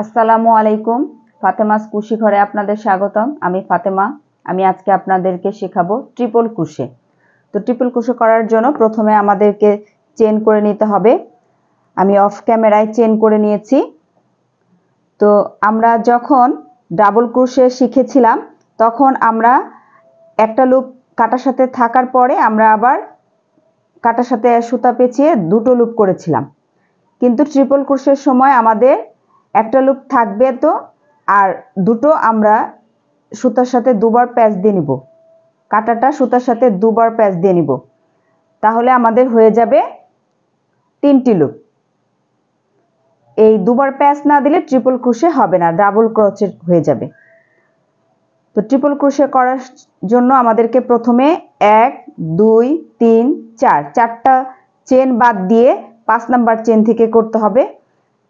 আসসালামু আলাইকুম। ফাতেমাস কুশি ঘরে আপনাদের স্বাগতম। আমি ফাতেমা। আমি আজকে আপনাদেরকে শেখাবো ট্রিপল ক্রোশে। তো ট্রিপল ক্রোশে করার জন্য প্রথমে আমাদেরকে চেন করে নিতে হবে। আমি অফ ক্যামেরায় চেন করে নিয়েছি। তো আমরা যখন ডাবল ক্রোশে শিখেছিলাম তখন আমরা একটা লুপ কাটার সাথে থাকার পরে আমরা আবার কাটার সাথে সুতা পেঁচিয়ে দুটো লুপ করেছিলাম। কিন্তু ট্রিপল ক্রোশের সময় আমাদের একটা লুপ থাকবে তো, আর দুটো আমরা সুতার সাথে দুবার প্যাচ দিয়ে নিব। কাটাটা সুতার সাথে দুবার প্যাচ দিয়ে নিব, তাহলে আমাদের হয়ে যাবে 3টি লুপ। এই দুবার প্যাচ না দিলে ট্রিপল ক্রোশে হবে না, ডাবল ক্রোশে হয়ে যাবে। তো ট্রিপল ক্রোশে করার জন্য আমাদেরকে প্রথমে 1 2 3 4 চারটা চেন বাদ দিয়ে 5 নাম্বার চেন থেকে করতে হবে।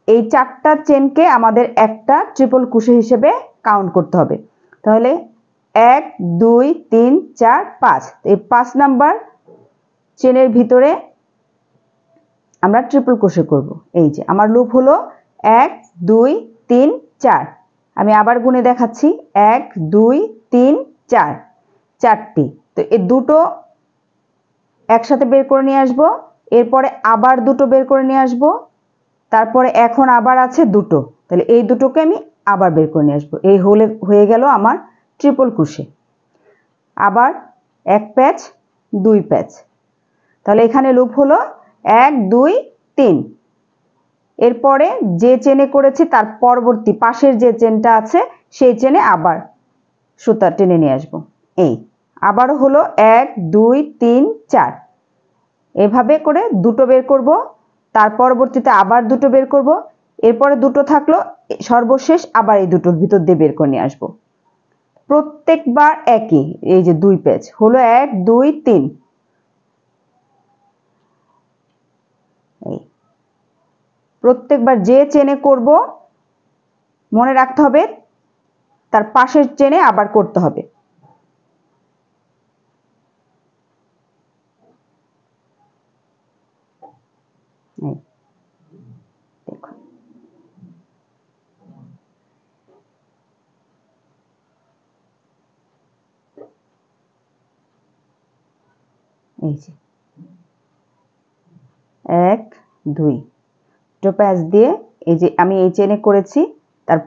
এই 4টা চেনকে আমাদের একটা ট্রিপল ক্রোশে হিসেবে কাউন্ট করতে হবে। তাহলে 1 2 3 4 5, এই 5 নাম্বার চেনের ভিতরে আমরা ট্রিপল ক্রোশে করব। এই যে আমার লুপ হলো 1 2 3 4। আমি আবার গুনে দেখাচ্ছি 1 2 3 4, 4টি। তো এই দুটো একসাথে বের করে নিয়ে আসবো, এরপরে আবার দুটো বের করে নিয়ে আসবো, তারপরে এখন আবার আছে দুটো, তাহলে এই দুটোকে আমি আবার বের করে নিয়ে আসবো। এই হয়ে গেল আমার ট্রিপল ক্রোশে। আবার 1 প্যাচ 2 প্যাচ, তাহলে এখানে লুপ হলো 1 2 3। এরপরে যে চেনে করেছি তার পরবর্তী পাশের যে চেনটা আছে সেই চেনে আবার সুতা টেনে নিয়ে আসবো। এই আবারও হলো 1 2 3 4, এভাবে করে দুটো বের করব, তার পরবর্তীতে আবার দুটো বের করব, এরপরে দুটো থাকলো, সর্বশেষ আবার এই দুটোর ভিতর দিয়ে বের করে নিয়ে আসবো। প্রত্যেকবার একই। এই যে 2 প্যাচ হলো 1 2 3। এই প্রত্যেকবার যে চেনে করব মনে রাখতে হবে তার পাশের চেনে আবার করতে হবে। দেখুন, এই যে 1 2 দুটো প্যাচ দিয়ে এই যে আমি এই চেনে করেছি তার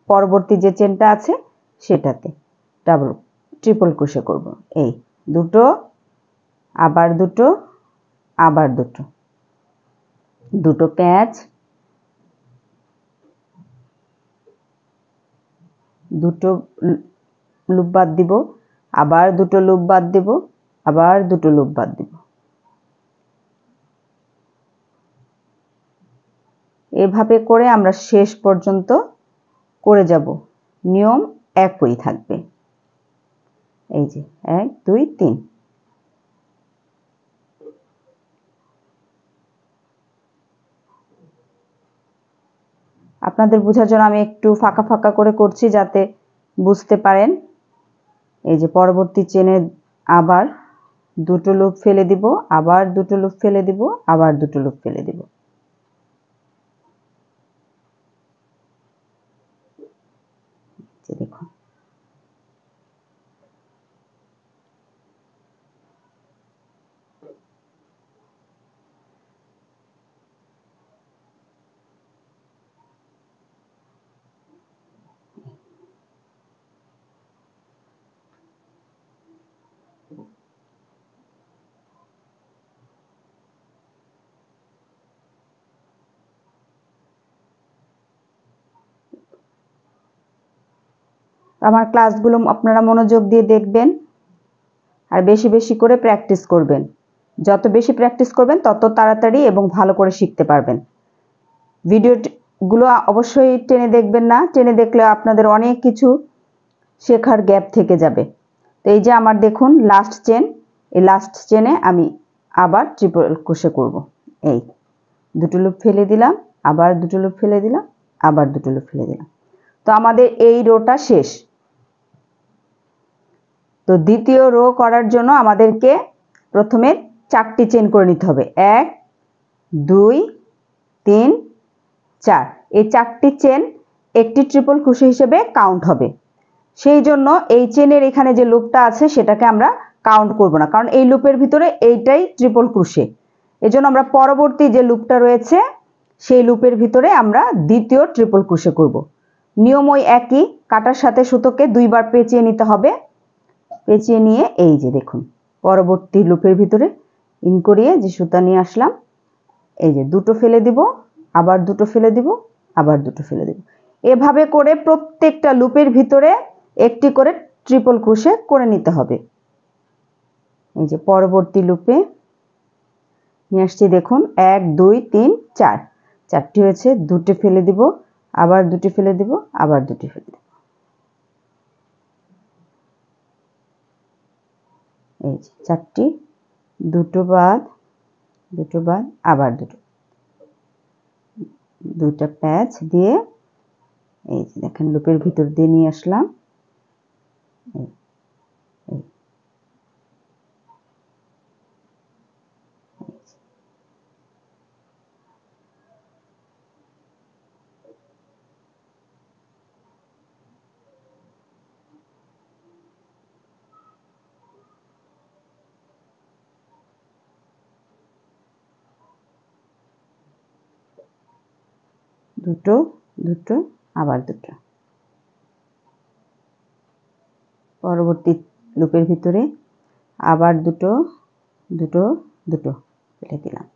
পরবর্তী যে চেনটা আছে সেটাতে ট্রিপল ক্রোশে করব। এই দুটো, আবার দুটো, আবার দুটো, দুটো প্যাচ, দুটো লুপ বাদ দিব, আবার দুটো লুপ বাদ দিব, আবার দুটো লুপ বাদ দিব। এভাবে করে আমরা শেষ পর্যন্ত করে যাব, নিয়ম একই থাকবে। এই যে 1 2 3। আপনাদের বোঝার জন্য আমি একটু ফাঁকা ফাঁকা করে করছি যাতে বুঝতে পারেন। এই যে পরবর্তী চেনে আবার দুটো লুপ ফেলে দিব, আবার দুটো লুপ ফেলে দিব, আবার দুটো লুপ ফেলে দিব। দেখুন, আমার ক্লাসগুলো আপনারা মনোযোগ দিয়ে দেখবেন আর বেশি বেশি করে প্র্যাকটিস করবেন। যত বেশি প্র্যাকটিস করবেন তত তাড়াতাড়ি এবং ভালো করে শিখতে পারবেন। ভিডিওগুলো অবশ্যই টেনে দেখবেন না, টেনে দেখলে আপনাদের অনেক কিছু শেখার গ্যাপ থেকে যাবে। তো এই যে আমার দেখুন লাস্ট চেন, এই লাস্ট চেনে আমি আবার ট্রিপল ক্রোশে করব। এই দুটো লুপ ফেলে দিলাম, আবার দুটো লুপ ফেলে দিলাম, আবার দুটো লুপ ফেলে দিলাম। তো আমাদের এই রোটা শেষ। তো দ্বিতীয় রো করার জন্য আমাদেরকে প্রথমে 4টি চেন করে নিতে হবে। 1 2 3 4। এই 4টি চেন একটি ট্রিপল ক্রোশে হিসেবে কাউন্ট হবে। সেই জন্য এই চেনের এখানে যে লুপটা আছে সেটাকে আমরা কাউন্ট করব না, কারণ এই লুপের ভিতরে এইটাই ট্রিপল ক্রোশে। এজন্য আমরা পরবর্তী যে লুপটা রয়েছে সেই লুপের ভিতরে আমরা দ্বিতীয় ট্রিপল ক্রোশে করব। নিয়ম ওই একই, কাটার সাথে সুতোকে 2বার পেঁচিয়ে নিতে হবে। পেঁচিয়ে নিয়ে এই যে দেখুন পরবর্তী লুপের ভিতরে ইন করিয়ে যে সুতা নিয়ে আসলাম, এই যে দুটো ফেলে দিব, আবার দুটো ফেলে দিব, আবার দুটো ফেলে দিব। এভাবে করে প্রত্যেকটা লুপের ভিতরে একটি করে ট্রিপল ক্রোশে করে নিতে হবে। এই যে পরবর্তী লুপে নিয়ে আসছি, দেখুন 1 2 3 4, 4টি হয়েছে, দুটো ফেলে দিব, আবার দুটি ফেলে দিব, আবার দুটি ফেলে দিব। এই যে 4টি, দুটো বাদ, দুটো বাদ, আবার দুটো, দুটা প্যাচ দিয়ে এই যে দেখেন লুপের ভিতর দিয়ে নিয়ে আসলাম। দুটো, দুটো, আবার দুটো। পরবর্তী লুপের ভিতরে আবার দুটো, দুটো, দুটো ফেলে দিলাম।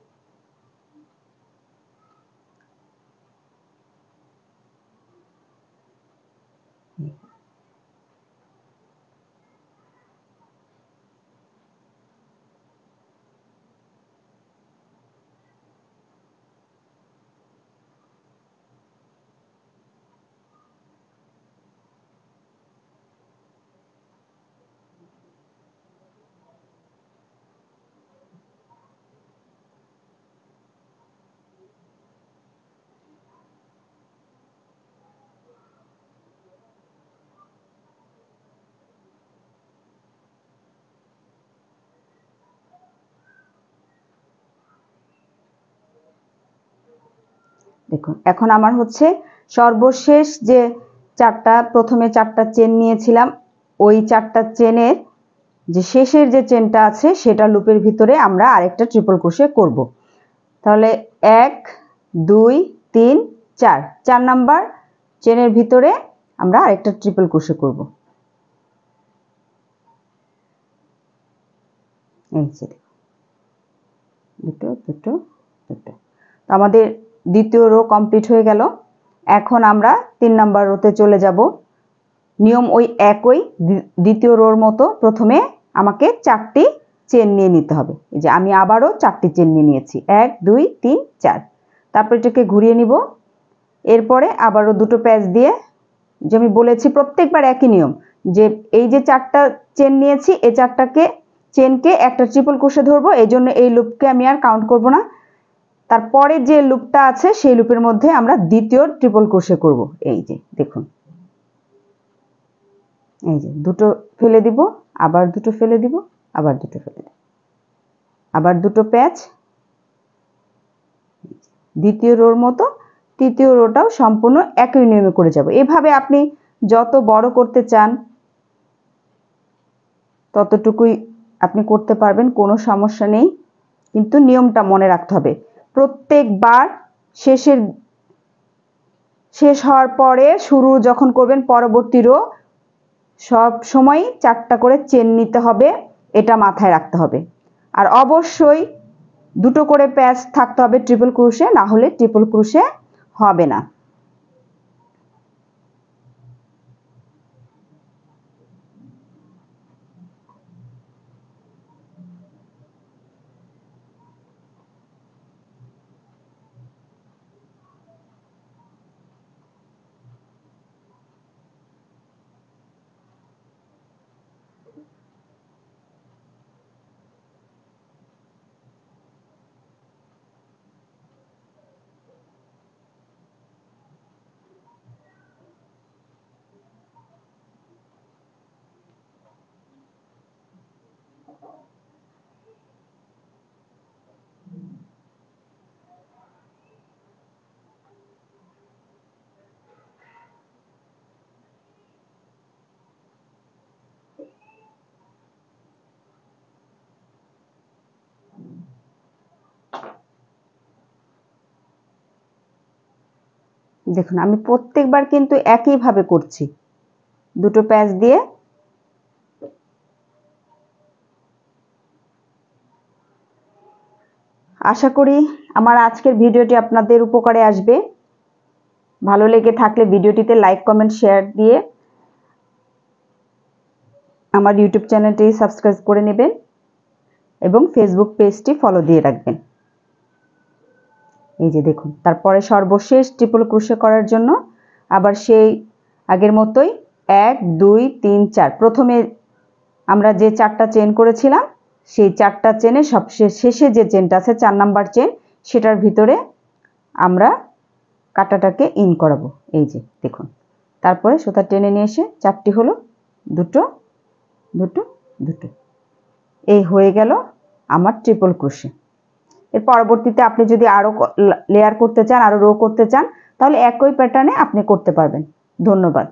দেখুন এখন আমার হচ্ছে সর্বশেষ যে প্রথমে 4টা চেন নিয়েছিলাম, ওই 4টা চেনের যে শেষের যে চেনটা আছে সেটা লুপের ভিতরে আমরা আরেকটা ট্রিপল ক্রোশে করব। তাহলে 1 2 3 4, 4 নাম্বার চেনের ভিতরে আমরা আরেকটা ট্রিপল ক্রোশে করব। এই যে দুটো, দুটো, দুটো। আমাদের দ্বিতীয় রো কমপ্লিট হয়ে গেল। এখন আমরা 3 নাম্বার রোতে চলে যাব। নিয়ম ওই একই, দ্বিতীয় রোর মতো প্রথমে আমাকে 4টি চেন নিয়ে নিতে হবে। এই যে আমি আবারও 4টি চেন নিয়ে নিয়েছি, 1 2 3 4। তারপর এটাকে ঘুরিয়ে নিব। এরপরে আবারও দুটো প্যাচ দিয়ে, যে আমি বলেছি প্রত্যেকবার একই নিয়ম, যে এই যে 4টা চেন নিয়েছি এই 4টাকে চেনকে একটা ট্রিপল ক্রোশে ধরবো, এই জন্য এই লুপকে আমি আর কাউন্ট করব না। তারপরে যে লুপটা আছে সেই লুপের মধ্যে আমরা দ্বিতীয় ট্রিপল ক্রোশে করব। এই যে দেখুন, এই যে দুটো ফেলে দিব, আবার দুটো ফেলে দিব, আবার দুটো ফেলে দিব, আবার দুটো প্যাচ। দ্বিতীয় রোর মতো তৃতীয় রোটাও সম্পূর্ণ একই নিয়মে করে যাব। এভাবে আপনি যত বড় করতে চান ততটুকুই আপনি করতে পারবেন, কোনো সমস্যা নেই। কিন্তু নিয়মটা মনে রাখতে হবে, প্রত্যেকবার শেষ হওয়ার পরে শুরু যখন করবেন পরবর্তী রো সব সময় 4টা করে চেন নিতে হবে, এটা মাথায় রাখতে হবে। আর অবশ্যই দুটো করে প্যাচ থাকতে হবে ট্রিপল ক্রোশে, না হলে ট্রিপল ক্রোশে হবে না। দেখুন আমি প্রত্যেকবার কিন্তু একইভাবে করছি, দুটো প্যাচ দিয়ে। আশা করি আমার আজকের ভিডিওটি আপনাদের উপকারে আসবে। ভালো লেগে থাকলে ভিডিওটিতে লাইক কমেন্ট শেয়ার দিয়ে আমার ইউটিউব চ্যানেলটি সাবস্ক্রাইব করে নেবেন এবং ফেসবুক পেজটি ফলো দিয়ে রাখবেন। এই যে দেখুন, তারপরে সর্বশেষ ট্রিপল ক্রোশে করার জন্য আবার সেই আগের মতোই 1 2 3 4 প্রথমে আমরা যে 4টা চেন করেছিলাম সেই 4টা চেনে সবশেষ শেষে যে চেনটা আছে 4 নাম্বার চেন, সেটার ভিতরে আমরা কাঁটাটাকে ইন করাবো। এই যে দেখুন, তারপরে সুতা টেনে নিয়ে এসে 4টি হলো, দুটো দুটো দুটো, এই হয়ে গেল আমার ট্রিপল ক্রোশে। এর পরবর্তীতে আপনি যদি আরো লেয়ার করতে চান, আরো রো করতে চান, তাহলে একই প্যাটার্নে আপনি করতে পারবেন। ধন্যবাদ।